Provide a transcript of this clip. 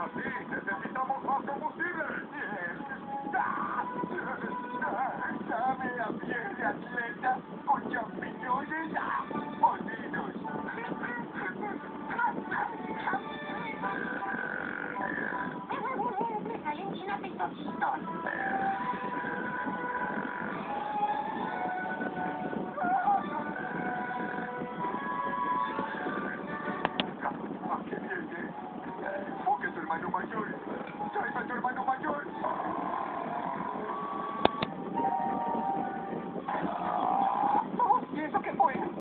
Sí, necesitamos más combustible. Dame a piel de atleta con champiñones molidos. Me salen bien apetositos.